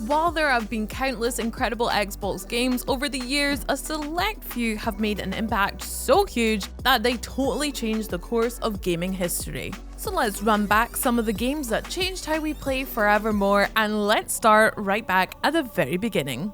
While there have been countless incredible Xbox games over the years, a select few have made an impact so huge that they totally changed the course of gaming history. So let's run back some of the games that changed how we play forevermore, and let's start right back at the very beginning.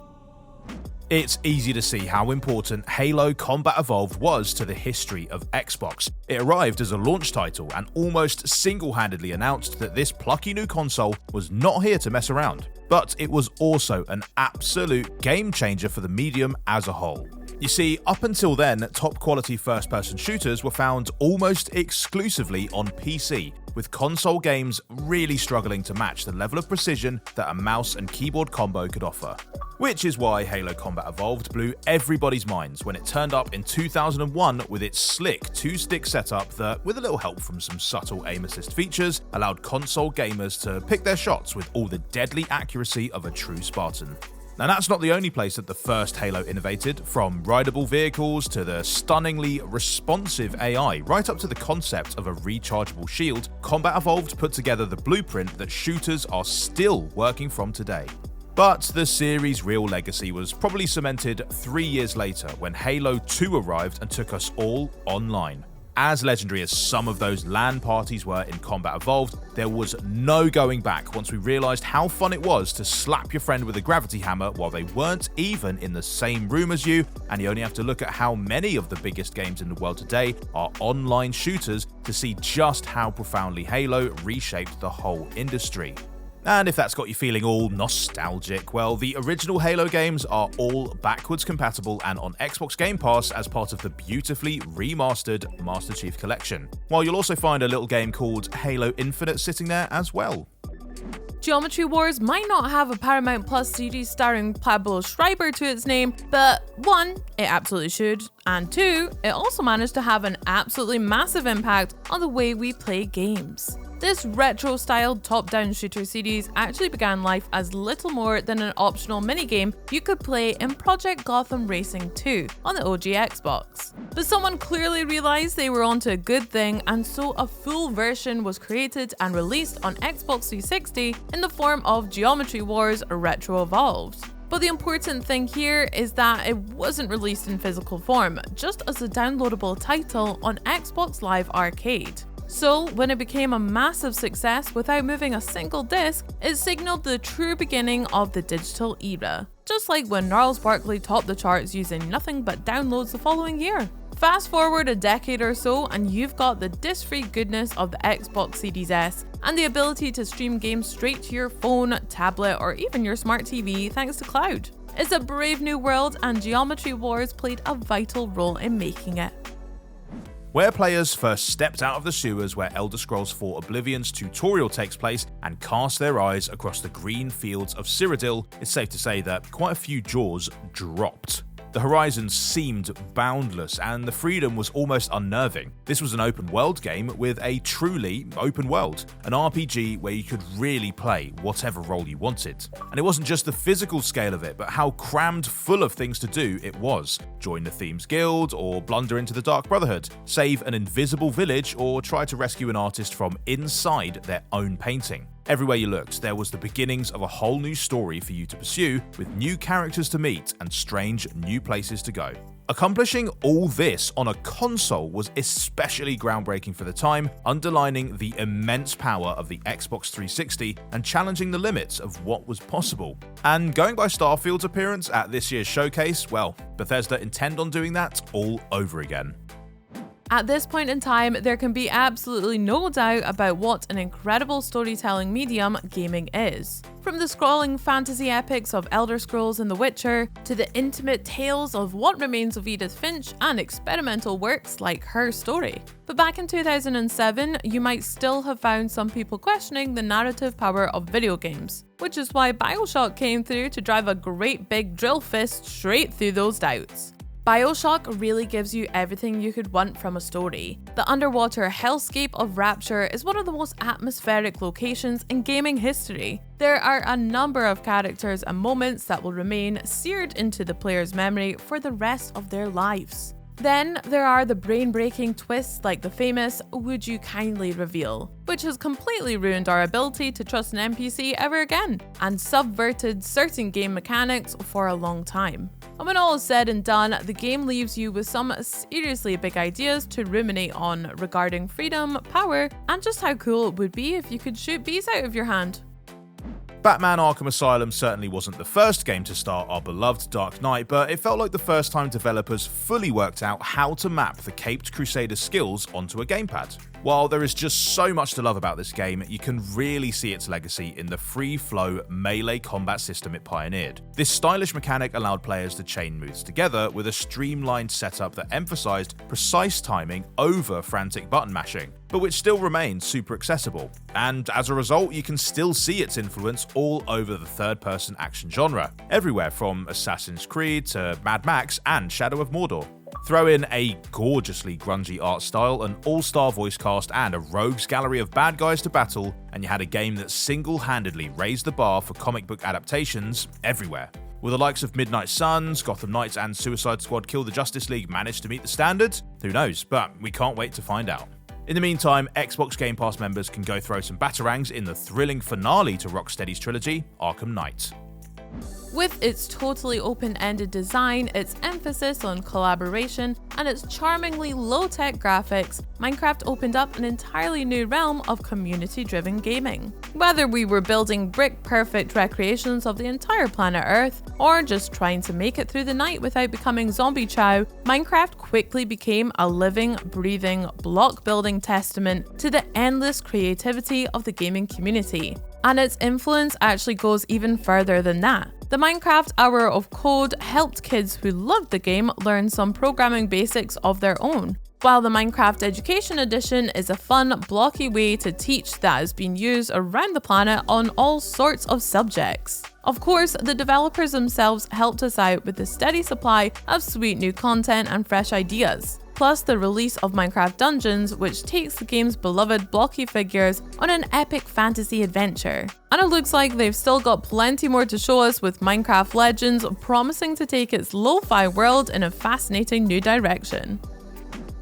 It's easy to see how important Halo Combat Evolved was to the history of Xbox. It arrived as a launch title and almost single-handedly announced that this plucky new console was not here to mess around. But it was also an absolute game changer for the medium as a whole. You see, up until then, top-quality first-person shooters were found almost exclusively on PC, with console games really struggling to match the level of precision that a mouse and keyboard combo could offer. Which is why Halo Combat Evolved blew everybody's minds when it turned up in 2001 with its slick two-stick setup that, with a little help from some subtle aim assist features, allowed console gamers to pick their shots with all the deadly accuracy of a true Spartan. Now that's not the only place that the first Halo innovated, from rideable vehicles to the stunningly responsive AI, right up to the concept of a rechargeable shield. Combat Evolved put together the blueprint that shooters are still working from today. But the series' real legacy was probably cemented 3 years later when Halo 2 arrived and took us all online. As legendary as some of those LAN parties were in Combat Evolved, there was no going back once we realised how fun it was to slap your friend with a gravity hammer while they weren't even in the same room as you, and you only have to look at how many of the biggest games in the world today are online shooters to see just how profoundly Halo reshaped the whole industry. And if that's got you feeling all nostalgic, well, the original Halo games are all backwards compatible and on Xbox Game Pass as part of the beautifully remastered Master Chief Collection, while you'll also find a little game called Halo Infinite sitting there as well. Geometry Wars might not have a Paramount Plus series starring Pablo Schreiber to its name, but 1, it absolutely should, and 2, it also managed to have an absolutely massive impact on the way we play games. This retro-styled top-down shooter series actually began life as little more than an optional minigame you could play in Project Gotham Racing 2 on the OG Xbox. But someone clearly realized they were onto a good thing, and so a full version was created and released on Xbox 360 in the form of Geometry Wars Retro Evolved. But the important thing here is that it wasn't released in physical form, just as a downloadable title on Xbox Live Arcade. So, when it became a massive success without moving a single disc, it signaled the true beginning of the digital era. Just like when Gnarls Barkley topped the charts using nothing but downloads the following year. Fast forward a decade or so and you've got the disc-free goodness of the Xbox Series S and the ability to stream games straight to your phone, tablet, or even your smart TV thanks to cloud. It's a brave new world, and Geometry Wars played a vital role in making it. Where players first stepped out of the sewers where Elder Scrolls IV Oblivion's tutorial takes place and cast their eyes across the green fields of Cyrodiil, it's safe to say that quite a few jaws dropped. The horizons seemed boundless and the freedom was almost unnerving. This was an open world game with a truly open world, an RPG where you could really play whatever role you wanted. And it wasn't just the physical scale of it, but how crammed full of things to do it was. Join the Thieves Guild, or blunder into the Dark Brotherhood, save an invisible village, or try to rescue an artist from inside their own painting. Everywhere you looked, there was the beginnings of a whole new story for you to pursue, with new characters to meet and strange new places to go. Accomplishing all this on a console was especially groundbreaking for the time, underlining the immense power of the Xbox 360 and challenging the limits of what was possible. And going by Starfield's appearance at this year's showcase, well, Bethesda intend on doing that all over again. At this point in time, there can be absolutely no doubt about what an incredible storytelling medium gaming is. From the scrolling fantasy epics of Elder Scrolls and The Witcher, to the intimate tales of What Remains of Edith Finch and experimental works like Her Story. But back in 2007, you might still have found some people questioning the narrative power of video games, which is why BioShock came through to drive a great big drill fist straight through those doubts. BioShock really gives you everything you could want from a story. The underwater hellscape of Rapture is one of the most atmospheric locations in gaming history. There are a number of characters and moments that will remain seared into the player's memory for the rest of their lives. Then there are the brain-breaking twists like the famous "Would you kindly" reveal, which has completely ruined our ability to trust an NPC ever again, and subverted certain game mechanics for a long time. And when all is said and done, the game leaves you with some seriously big ideas to ruminate on regarding freedom, power, and just how cool it would be if you could shoot bees out of your hand. Batman Arkham Asylum certainly wasn't the first game to start our beloved Dark Knight, but it felt like the first time developers fully worked out how to map the Caped Crusader's skills onto a gamepad. While there is just so much to love about this game, you can really see its legacy in the free-flow melee combat system it pioneered. This stylish mechanic allowed players to chain moves together with a streamlined setup that emphasized precise timing over frantic button mashing, but which still remained super accessible. And as a result, you can still see its influence all over the third-person action genre, everywhere from Assassin's Creed to Mad Max and Shadow of Mordor. Throw in a gorgeously grungy art style, an all-star voice cast, and a rogues gallery of bad guys to battle, and you had a game that single-handedly raised the bar for comic book adaptations everywhere. Will the likes of Midnight Suns, Gotham Knights, and Suicide Squad Kill the Justice League manage to meet the standard? Who knows, but we can't wait to find out. In the meantime, Xbox Game Pass members can go throw some batarangs in the thrilling finale to Rocksteady's trilogy, Arkham Knight. With its totally open-ended design, its emphasis on collaboration, and its charmingly low-tech graphics, Minecraft opened up an entirely new realm of community-driven gaming. Whether we were building brick-perfect recreations of the entire planet Earth, or just trying to make it through the night without becoming zombie chow, Minecraft quickly became a living, breathing, block-building testament to the endless creativity of the gaming community. And its influence actually goes even further than that. The Minecraft Hour of Code helped kids who loved the game learn some programming basics of their own, while the Minecraft Education Edition is a fun, blocky way to teach that has been used around the planet on all sorts of subjects. Of course, the developers themselves helped us out with a steady supply of sweet new content and fresh ideas. Plus the release of Minecraft Dungeons, which takes the game's beloved blocky figures on an epic fantasy adventure. And it looks like they've still got plenty more to show us with Minecraft Legends promising to take its lo-fi world in a fascinating new direction.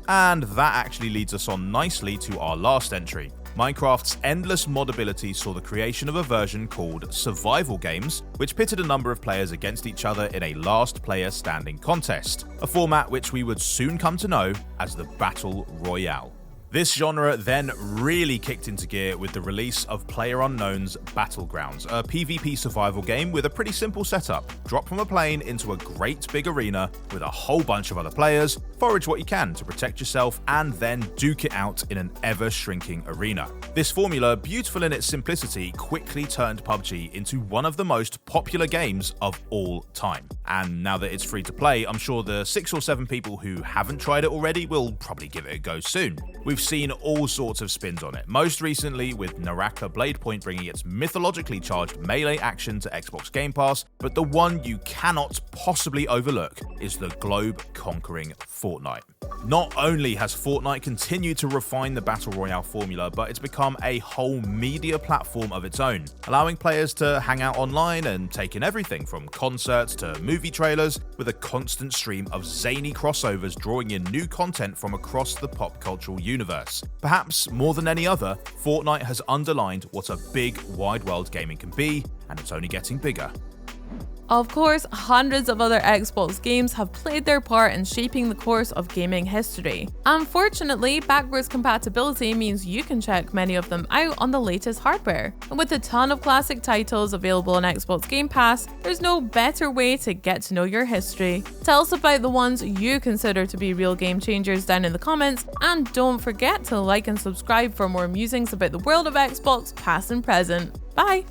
And that actually leads us on nicely to our last entry. Minecraft's endless modability saw the creation of a version called Survival Games, which pitted a number of players against each other in a last player standing contest, a format which we would soon come to know as the Battle Royale. This genre then really kicked into gear with the release of PlayerUnknown's Battlegrounds, a PvP survival game with a pretty simple setup. Drop from a plane into a great big arena with a whole bunch of other players, forage what you can to protect yourself, and then duke it out in an ever-shrinking arena. This formula, beautiful in its simplicity, quickly turned PUBG into one of the most popular games of all time. And now that it's free to play, I'm sure the 6 or 7 people who haven't tried it already will probably give it a go soon. We've seen all sorts of spins on it, most recently with Naraka Bladepoint bringing its mythologically charged melee action to Xbox Game Pass, but the one you cannot possibly overlook is the globe-conquering Fortnite. Not only has Fortnite continued to refine the Battle Royale formula, but it's become a whole media platform of its own, allowing players to hang out online and take in everything from concerts to movie trailers, with a constant stream of zany crossovers drawing in new content from across the pop cultural universe. Perhaps more than any other, Fortnite has underlined what a big, wide world gaming can be, and it's only getting bigger. Of course, hundreds of other Xbox games have played their part in shaping the course of gaming history. Unfortunately, backwards compatibility means you can check many of them out on the latest hardware. And with a ton of classic titles available on Xbox Game Pass, there's no better way to get to know your history. Tell us about the ones you consider to be real game changers down in the comments, and don't forget to like and subscribe for more musings about the world of Xbox, past and present. Bye!